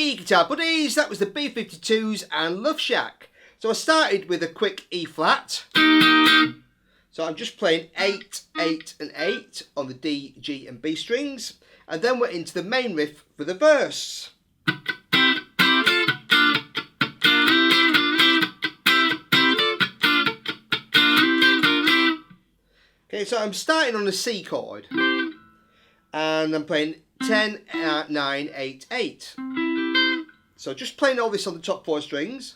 Hey guitar buddies, that was the B-52's and Love Shack. So I started with a quick E flat. So I'm just playing 8, 8 and 8 on the D, G and B strings. And then we're into the main riff for the verse. Okay, so I'm starting on a C chord. And I'm playing 10, 9, 8, 8. So just playing all this on the top 4 strings.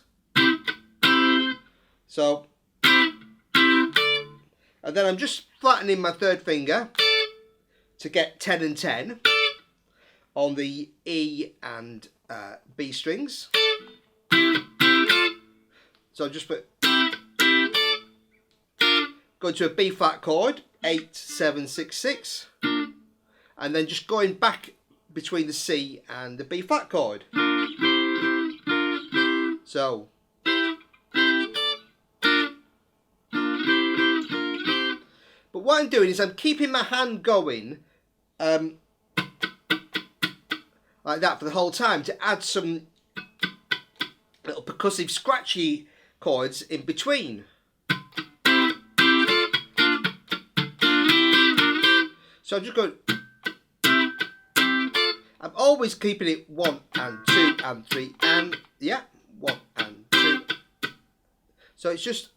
So, and then I'm just flattening my third finger to get 10 and 10 on the E and B strings. So just put, go to a B flat chord, 8, 7, 6, 6. And then just going back between the C and the B flat chord. So, but what I'm doing is I'm keeping my hand going like that for the whole time to add some little percussive scratchy chords in between. So I'm just going, I'm always keeping it 1 and 2 and 3 and yeah, 1 and 2. So it's just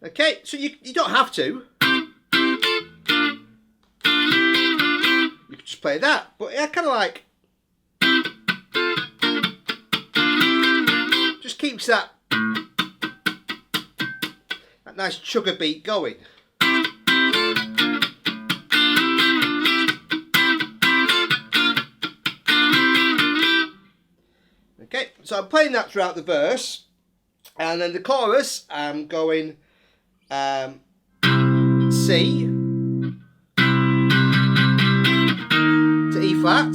okay, so you don't have to. You can just play that, but I kind of like just keeps that nice chugger beat going. Okay, so I'm playing that throughout the verse, and then the chorus I'm going C to E flat,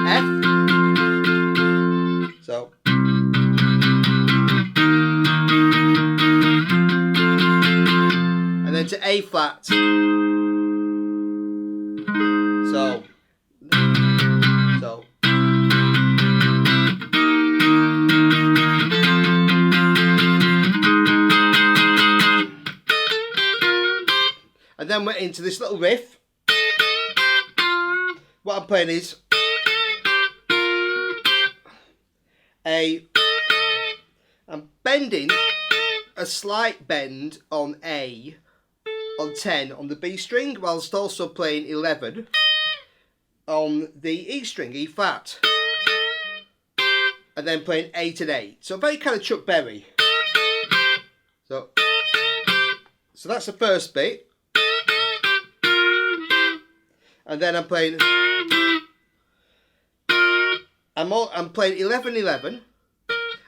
F, so and then to A flat, so and then we're into this little riff. What I'm playing is I'm bending a slight bend on A, on 10 on the B string, whilst also playing 11 on the E string, E flat. And then playing 8 and 8. So very kind of Chuck Berry. So that's the first bit. And then I'm playing, I'm playing 11, 11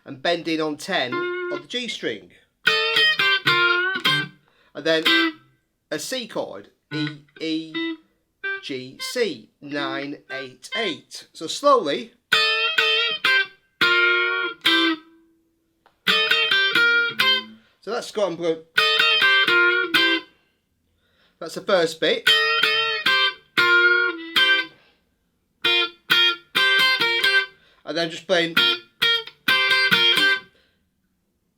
and bending on 10 on the G string. And then a C chord, E, E, G, C, 9, 8, 8. So slowly. So that's got, that's the first bit. And then just playing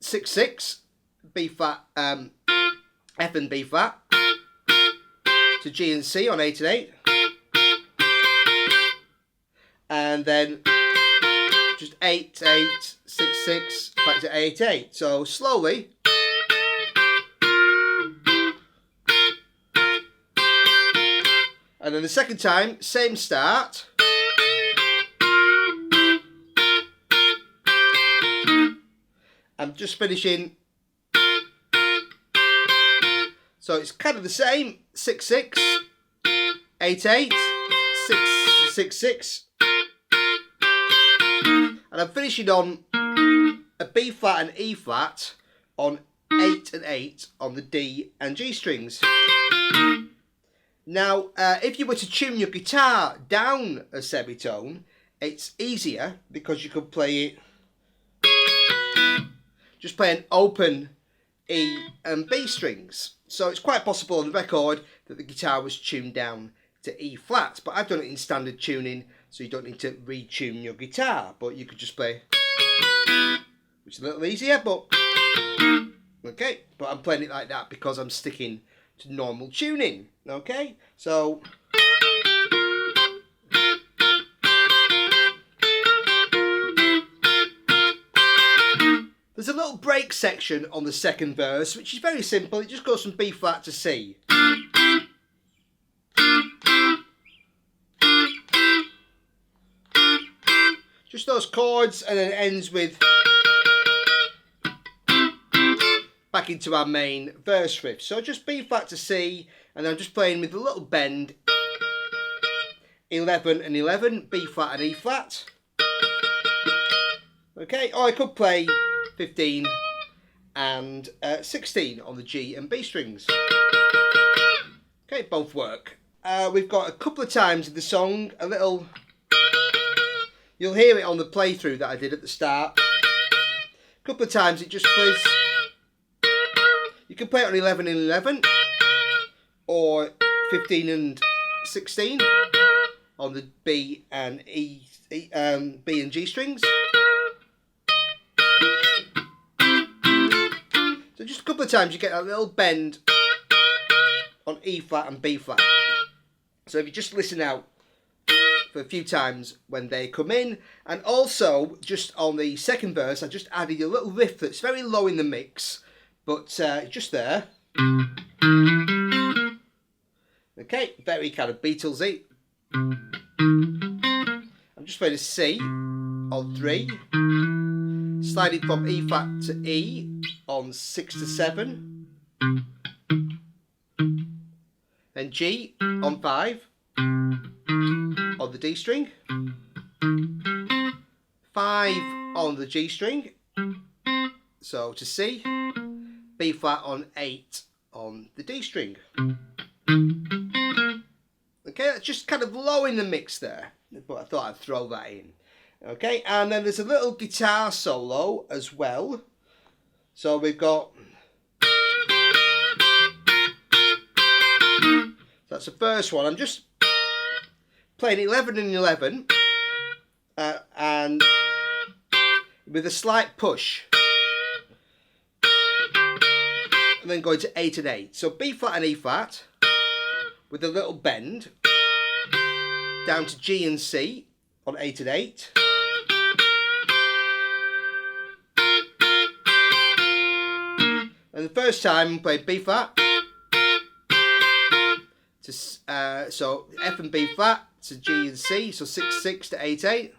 6, 6, B flat, F and B flat, to G and C on 8 and 8. And then just 8, 8, 6, 6, back to 8, 8. So slowly. And then the second time, same start. I'm just finishing. So it's kind of the same. 6, 6, 8, 8, 6, 6, 6. And I'm finishing on a B flat and E flat on 8 and 8 on the D and G strings. Now, if you were to tune your guitar down a semitone, it's easier because you could play it, just play an open E and B strings. So it's quite possible on the record that the guitar was tuned down to E flat, but I've done it in standard tuning, so you don't need to retune your guitar, but you could just play, which is a little easier, but okay, but I'm playing it like that because I'm sticking to normal tuning. Okay, so there's a little break section on the second verse, which is very simple. It just goes from B flat to C. Just those chords, and then it ends with back into our main verse riff. So just B flat to C, and I'm just playing with a little bend, 11 and 11, B flat and E flat. Okay, or I could play 15 and 16 on the G and B strings. Okay, both work. We've got a couple of times in the song, a little, you'll hear it on the playthrough that I did at the start. A couple of times it just plays. You can play it on 11 and 11, or 15 and 16 on the B and B and G strings. So just a couple of times you get a little bend on E flat and B flat. So if you just listen out for a few times when they come in, and also just on the second verse I just added a little riff that's very low in the mix, but just there. Okay, very kind of Beatlesy. I'm just playing a C on 3, sliding from E flat to E on 6 to 7, then G on 5 on the D string, 5 on the G string, so to C, B flat on 8 on the D string. Okay, that's just kind of low in the mix there, but I thought I'd throw that in. Okay, and then there's a little guitar solo as well. So we've got, that's the first one. I'm just playing 11 and 11 and with a slight push, and then going to 8 and 8. So B flat and E flat with a little bend down to G and C on 8 and 8. And the first time I played B flat to so F and B flat to G and C, so 6 6 to 8 8,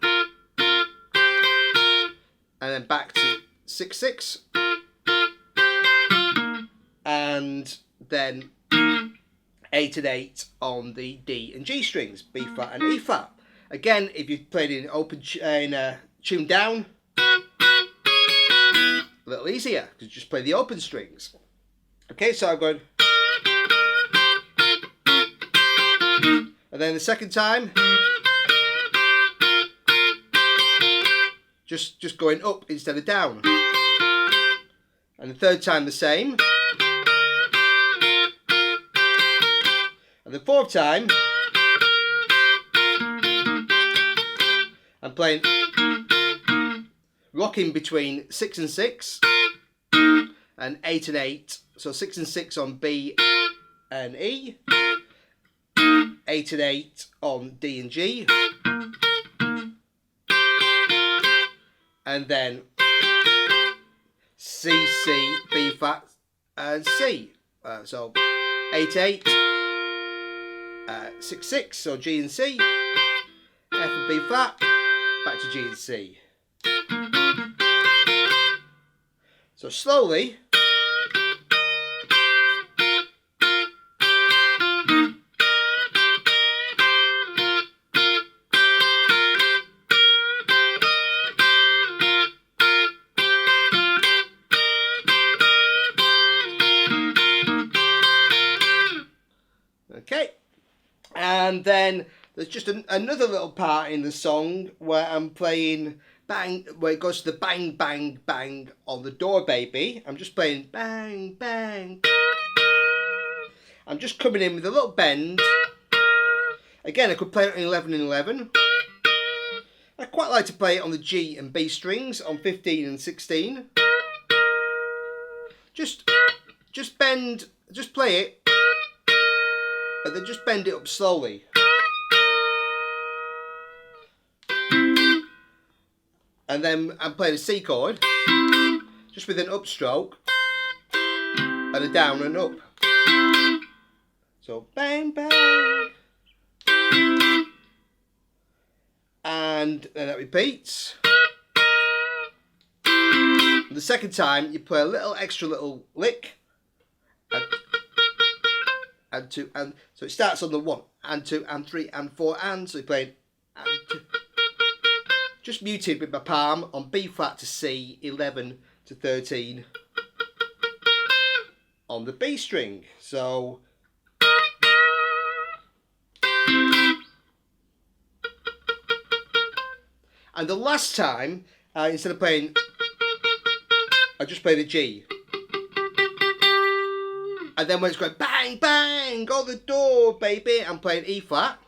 and then back to 6 6, and then 8 and 8 on the D and G strings, B flat and E flat. Again, if you played in open tune down, a little easier because you just play the open strings. Okay, so I'm going, and then the second time, just going up instead of down, and the third time the same, and the fourth time I'm playing, rocking between 6 and 6 and 8 and 8, so 6 and 6 on B and E, 8 and 8 on D and G, and then C, C, B flat and C, so 8 8, 6 6, so G and C, F and B flat, back to G and C. So slowly, okay, and then there's just another little part in the song where I'm playing bang, where it goes to the bang, bang, bang on the door, baby. I'm just playing bang, bang. I'm just coming in with a little bend. Again, I could play it on 11 and 11. I quite like to play it on the G and B strings on 15 and 16. Just bend, just play it, and then just bend it up slowly. And then I'm playing a C chord, just with an upstroke, and a down and up. So bang, bang. And then that repeats. And the second time you play a little extra little lick. And 2 and so it starts on the 1 and 2 and 3 and 4 and so you're playing and 2. Just muted with my palm on B flat to C, 11 to 13 on the B string. So and the last time, instead of playing, I just play the G. And then when it's going bang, bang, on the door, baby, I'm playing E flat.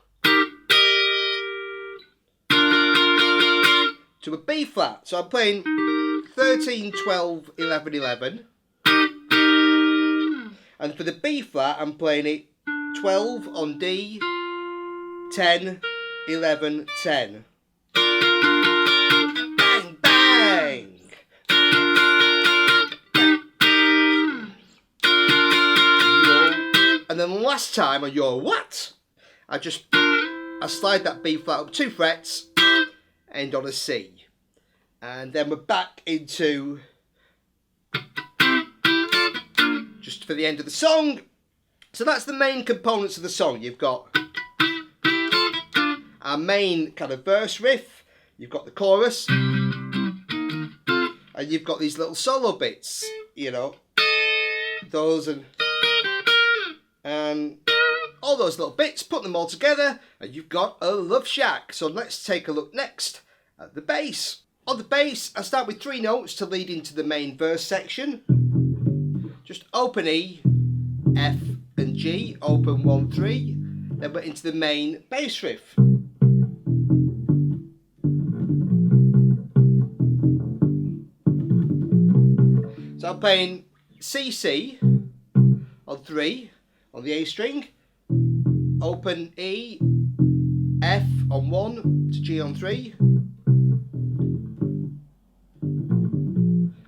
To a B flat. So I'm playing 13, 12, 11, 11. And for the B flat, I'm playing it 12 on D, 10, 11, 10. And then last time on your what? I slide that B flat up 2 frets, end on a C. And then we're back into just for the end of the song. So that's the main components of the song. You've got our main kind of verse riff, you've got the chorus, and you've got these little solo bits, you know, those and all those little bits, put them all together and you've got a Love Shack. So let's take a look next at the bass. On the bass, I start with 3 notes to lead into the main verse section. Just open E, F and G, open 1, 3, then we're into the main bass riff. So I'm playing C, C on 3 on the A string, open E, F on 1 to G on 3,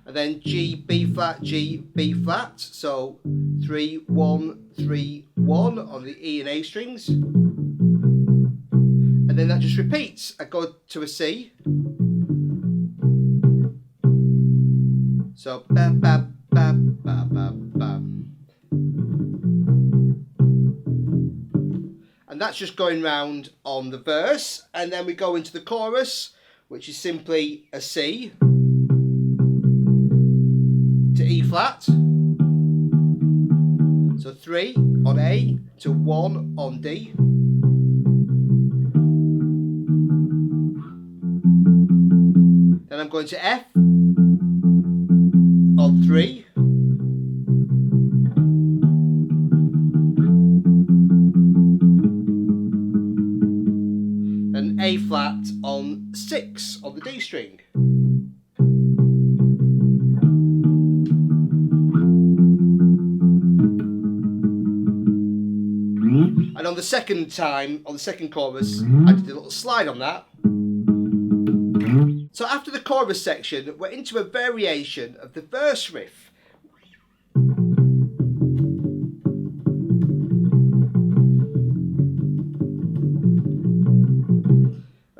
and then G, B flat, G, B flat, so 3, 1, 3, 1 on the E and A strings, and then that just repeats. I go to a C, so ba ba ba ba ba ba. And that's just going round on the verse, and then we go into the chorus, which is simply a C to E flat, so 3 on A to 1 on D, then I'm going to F on 3, A flat on 6 on the D string. And on the second time, on the second chorus, I did a little slide on that. So after the chorus section, we're into a variation of the verse riff.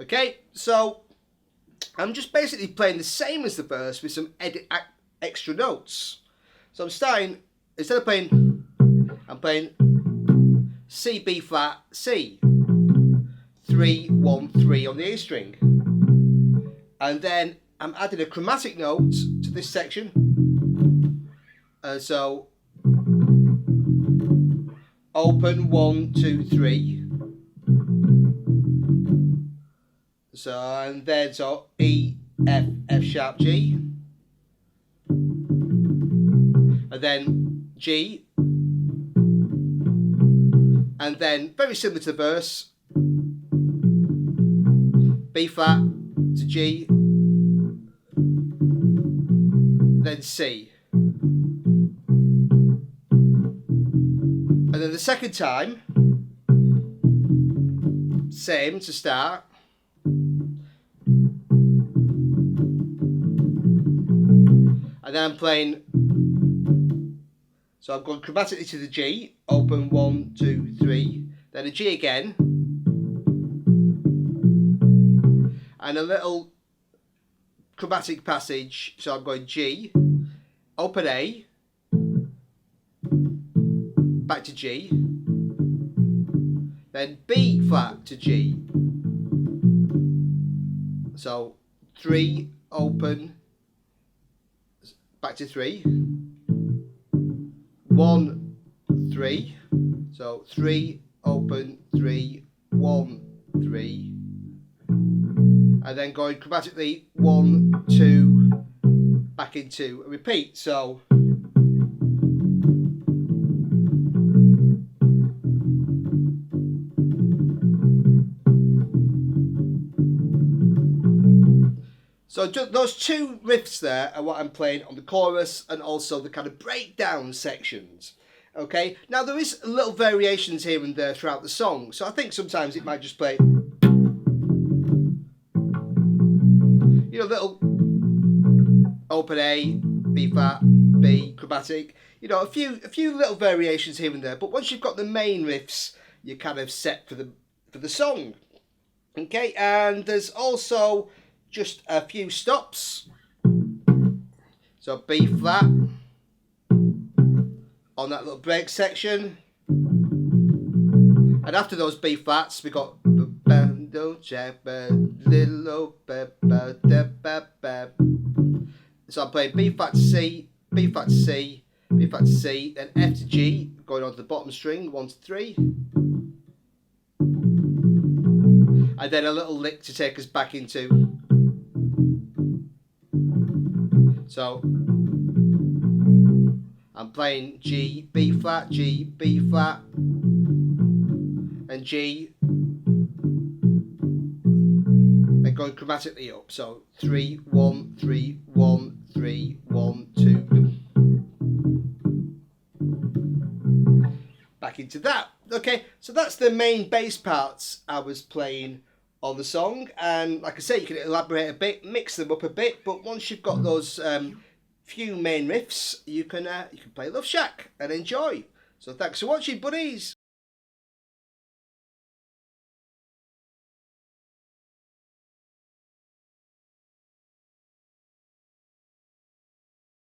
Okay, so I'm just basically playing the same as the verse with some extra notes. So I'm starting, instead of playing, I'm playing C, B flat, C, 3, 1, 3 on the A string. And then I'm adding a chromatic note to this section. So open 1, 2, 3. So and then so E, F, F sharp, G, and then G, and then very similar to the verse, B flat to G, then C. And then the second time, same to start. And then I'm playing, so I'm going chromatically to the G, open 1, 2, 3, then a G again, and a little chromatic passage, so I'm going G, open A, back to G, then B flat to G, so 3, open, back to 3, 1, 3, so 3, open, 3, 1, 3, and then going chromatically 1, 2, back into a repeat. So those two riffs there are what I'm playing on the chorus and also the kind of breakdown sections. Okay, now there is little variations here and there throughout the song, so I think sometimes it might just play, you know, little open A, B flat, B, chromatic, you know, a few little variations here and there, but once you've got the main riffs, you're kind of set for the song. Okay, and there's also just a few stops. So B flat on that little break section, and after those B flats we got so I'm playing B flat to C, B flat to C, B flat to C, then F to G, going on to the bottom string, 1 to 3, and then a little lick to take us back into. So I'm playing G, B flat, G, B flat, and G, and going chromatically up. So 3, 1, 3, 1, 3, 1, 2. Back into that. Okay, so that's the main bass parts I was playing on the song, and like I say, you can elaborate a bit, mix them up a bit, but once you've got those few main riffs, you can play Love Shack and enjoy. So thanks for watching, buddies.